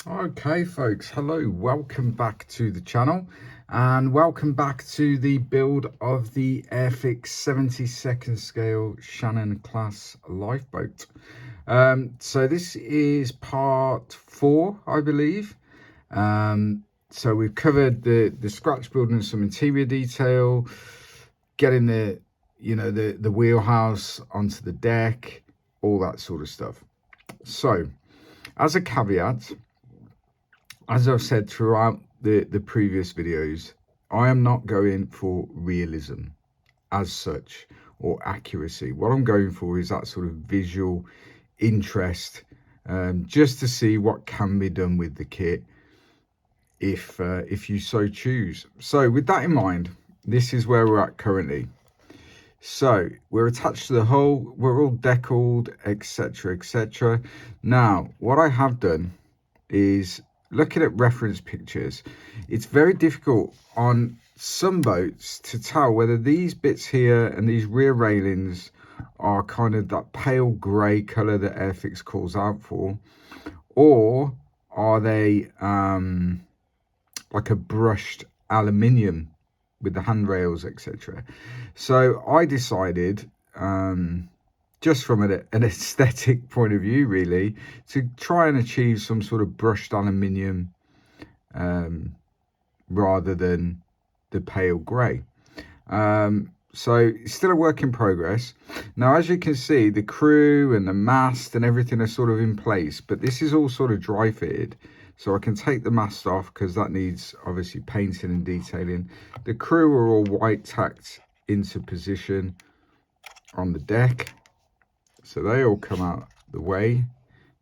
Okay folks, hello, welcome back to the channel and welcome back to the build of the Airfix 72nd scale Shannon class lifeboat. So this is part 4, I believe. So we've covered the scratch building, some interior detail, getting the wheelhouse onto the deck, all that sort of stuff. So as a caveat, as I've said throughout the previous videos, I am not going for realism as such or accuracy. What I'm going for is that sort of visual interest, just to see what can be done with the kit if you so choose. So with that in mind, this is where we're at currently. So we're attached to the hull, we're all deckled, etc, etc. Now what I have done is, looking at reference pictures, it's very difficult on some boats to tell whether these bits here and these rear railings are kind of that pale grey colour that Airfix calls out for, or are they like a brushed aluminium with the handrails, etc. So I decided, just from an aesthetic point of view really, to try and achieve some sort of brushed aluminium rather than the pale grey. So it's still a work in progress. Now, as you can see, the crew and the mast and everything are sort of in place, but this is all sort of dry fitted. So I can take the mast off because that needs obviously painting and detailing. The crew are all white tacked into position on the deck. So they all come out the way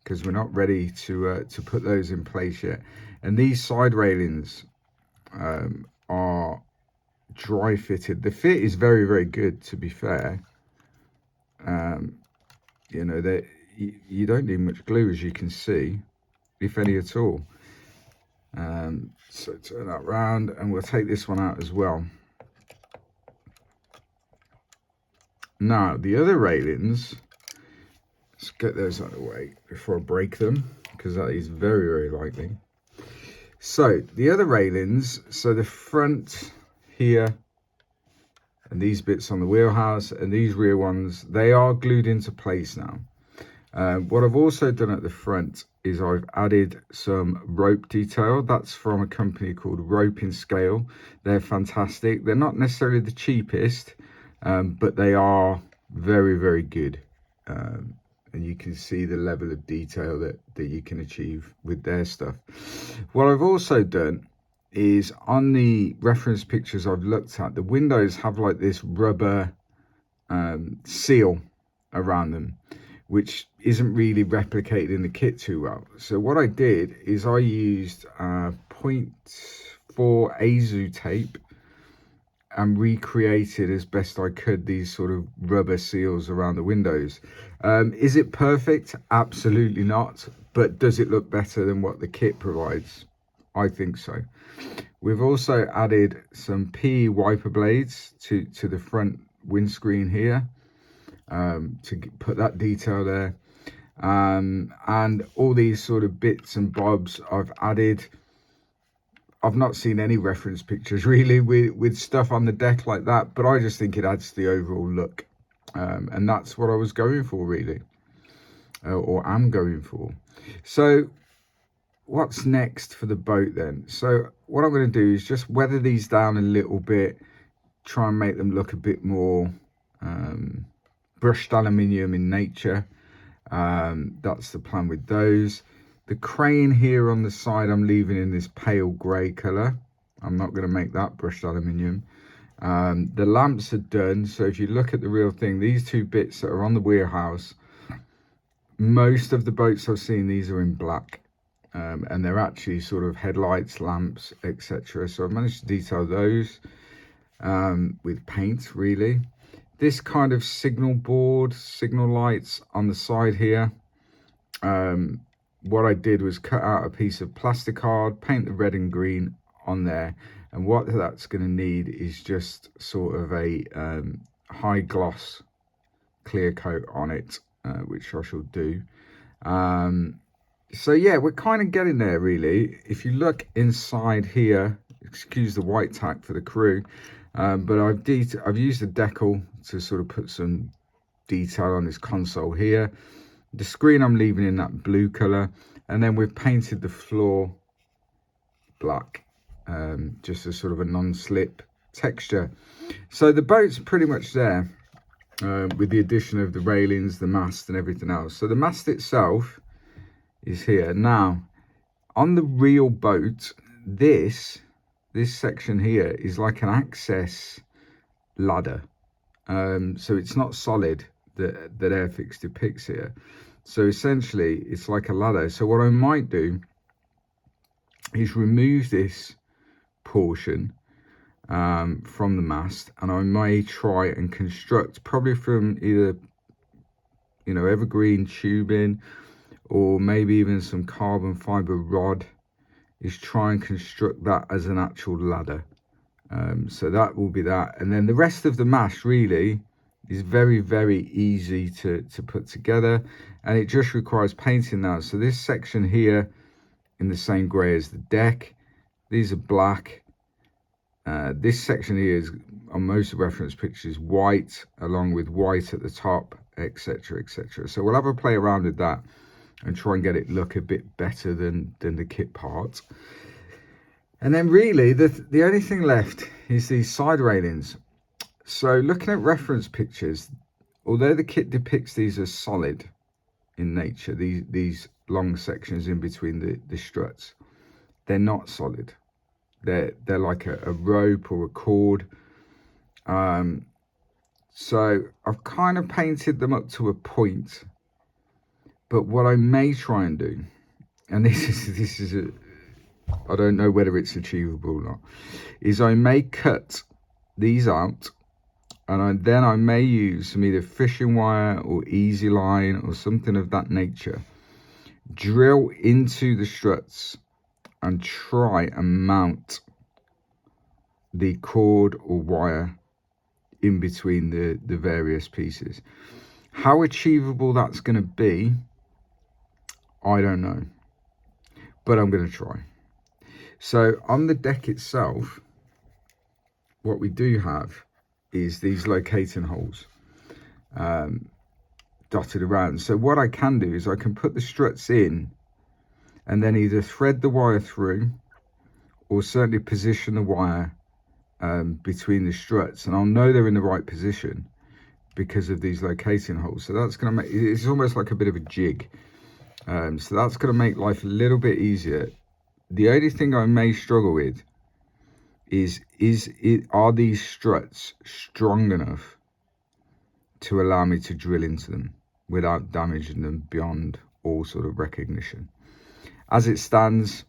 because we're not ready to put those in place yet. And these side railings are dry fitted. The fit is very, very good, to be fair. You know, that you don't need much glue, as you can see, if any at all. So turn that round and we'll take this one out as well. Now the other railings, let's get those out of the way before I break them, because that is very, very likely. So the other railings, so the front here and these bits on the wheelhouse and these rear ones, they are glued into place now. What I've also done at the front is I've added some rope detail. That's from a company called gScale. They're fantastic. They're not necessarily the cheapest, but they are very, very good. And you can see the level of detail that you can achieve with their stuff. What I've also done is, on the reference pictures I've looked at, the windows have like this rubber seal around them, which isn't really replicated in the kit too well. So what I did is I used 0.4 Azu tape and recreated as best I could these sort of rubber seals around the windows. Is it perfect? Absolutely not. But does it look better than what the kit provides? I think so. We've also added some PE wiper blades to the front windscreen here, to put that detail there. And all these sort of bits and bobs I've added. I've not seen any reference pictures really with stuff on the deck like that, but I just think it adds to the overall look. And that's what I was going for really, or am going for. So what's next for the boat then? So what I'm going to do is just weather these down a little bit, try and make them look a bit more brushed aluminium in nature. That's the plan with those. The crane here on the side I'm leaving in this pale grey colour. I'm not going to make that brushed aluminium. The lamps are done, so if you look at the real thing, these two bits that are on the wheelhouse, most of the boats I've seen, these are in black, and they're actually sort of headlights, lamps, etc. So I've managed to detail those with paint really. This kind of signal board, signal lights on the side here, what I did was cut out a piece of plastic card, paint the red and green on there, and what that's going to need is just sort of a high gloss clear coat on it, which I shall do. So yeah, we're kind of getting there really. If you look inside here, excuse the white tack for the crew, but I've used the decal to sort of put some detail on this console here. The screen I'm leaving in that blue color, and then we've painted the floor black, just as sort of a non-slip texture. So the boat's pretty much there, with the addition of the railings, the mast and everything else. So the mast itself is here. Now on the real boat, this section here is like an access ladder. So it's not solid, that Airfix depicts here. So essentially it's like a ladder. So what I might do is remove this portion from the mast, and I may try and construct, probably from either, you know, evergreen tubing or maybe even some carbon fiber rod, is try and construct that as an actual ladder. So that will be that, and then the rest of the mast really is very, very easy to put together, and it just requires painting now. So this section here in the same grey as the deck, these are black. This section here is, on most reference pictures, white, along with white at the top, etc, etc. So we'll have a play around with that and try and get it look a bit better than the kit part. And then really the only thing left is these side railings. So looking at reference pictures, although the kit depicts these as solid in nature, these long sections in between the struts, they're not solid. They're like a rope or a cord. So I've kind of painted them up to a point, but what I may try and do, and this is I don't know whether it's achievable or not, is I may cut these out, and then I may use some either fishing wire or easy line or something of that nature, drill into the struts and try and mount the cord or wire in between the various pieces. How achievable that's going to be, I don't know, but I'm going to try. So on the deck itself, what we do have is these locating holes dotted around. So what I can do is I can put the struts in and then either thread the wire through or certainly position the wire between the struts, and I'll know they're in the right position because of these locating holes. So that's going to make, it's almost like a bit of a jig. So that's going to make life a little bit easier. The only thing I may struggle with are these struts strong enough to allow me to drill into them without damaging them beyond all sort of recognition. As it stands,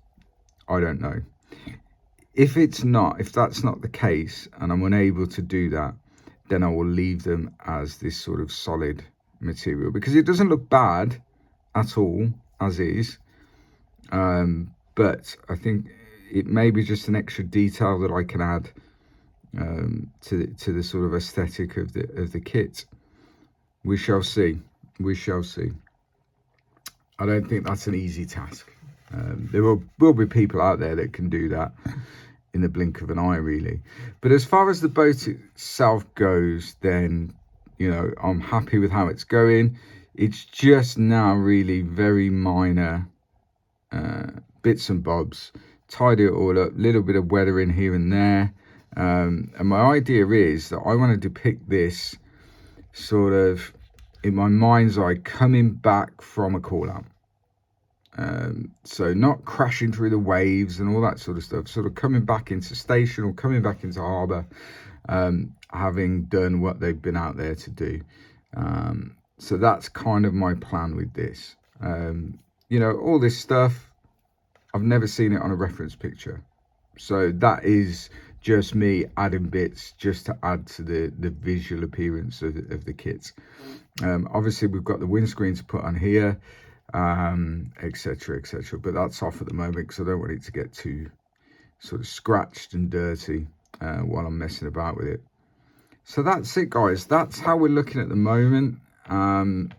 I don't know. If that's not the case and I'm unable to do that, then I will leave them as this sort of solid material, because it doesn't look bad at all as is. But I think it may be just an extra detail that I can add to the sort of aesthetic of the kit. We shall see. We shall see. I don't think that's an easy task. There will be people out there that can do that in the blink of an eye, really. But as far as the boat itself goes, then, you know, I'm happy with how it's going. It's just now really very minor bits and bobs, tidy it all up, little bit of weathering here and there, and my idea is that I want to depict this sort of in my mind's eye coming back from a call out. So not crashing through the waves and all that sort of stuff, sort of coming back into station or coming back into harbour, having done what they've been out there to do. So that's kind of my plan with this. You know, all this stuff, I've never seen it on a reference picture. So that is just me adding bits just to add to the visual appearance of the kit. Obviously we've got the windscreen to put on here, etc, etc, but that's off at the moment because I don't want it to get too sort of scratched and dirty while I'm messing about with it. So that's it, guys. That's how we're looking at the moment. I'm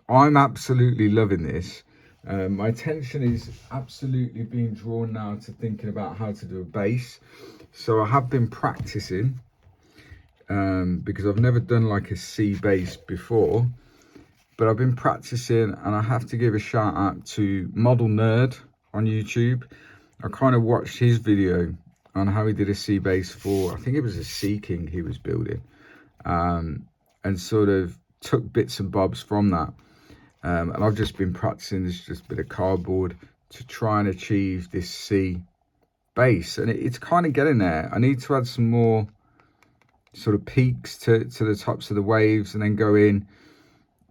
absolutely loving this. My attention is absolutely being drawn now to thinking about how to do a base. So I have been practicing because I've never done like a C base before, but I've been practicing, and I have to give a shout out to Model Nerd on YouTube. I kind of watched his video on how he did a C base for, I think it was a Sea King he was building, and sort of took bits and bobs from that. And I've just been practicing this just bit of cardboard to try and achieve this C base, and it's kind of getting there. I need to add some more sort of peaks to the tops of the waves, and then go in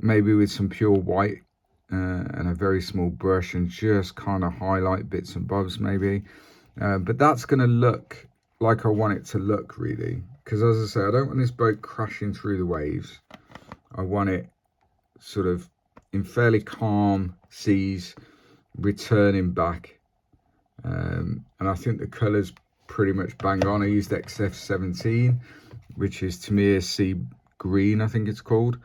maybe with some pure white and a very small brush, and just kind of highlight bits and bobs maybe. But that's going to look like I want it to look, really, because as I say, I don't want this boat crashing through the waves. I want it sort of in fairly calm seas, returning back. And I think the colour's pretty much bang on. I used XF17, which is Tamir Sea Green, I think it's called,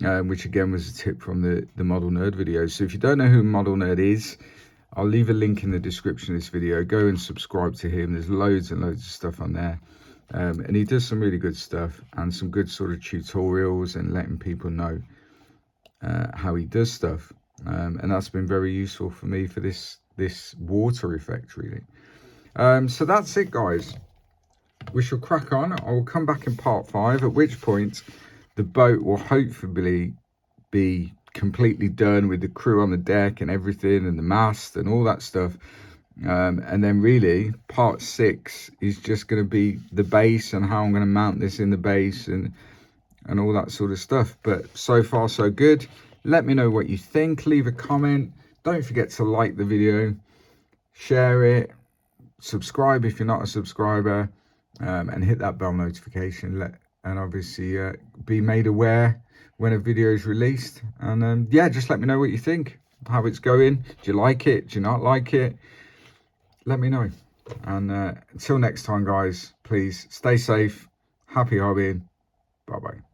which again was a tip from the Model Nerd video. So if you don't know who Model Nerd is, I'll leave a link in the description of this video. Go and subscribe to him. There's loads and loads of stuff on there. And he does some really good stuff, and some good sort of tutorials and letting people know how he does stuff. And that's been very useful for me for this water effect, really. So that's it, guys. We shall crack on. I will come back in part 5, at which point the boat will hopefully be completely done with the crew on the deck and everything, and the mast and all that stuff. And then really part 6 is just going to be the base and how I'm going to mount this in the base and all that sort of stuff. But so far so good. Let me know what you think. Leave a comment. Don't forget to like the video, share it, subscribe if you're not a subscriber, and hit that bell notification, and obviously be made aware when a video is released. And yeah, just let me know what you think, how it's going. Do you like it? Do you not like it? Let me know. And until next time, guys, please stay safe, happy hobbying. Bye bye.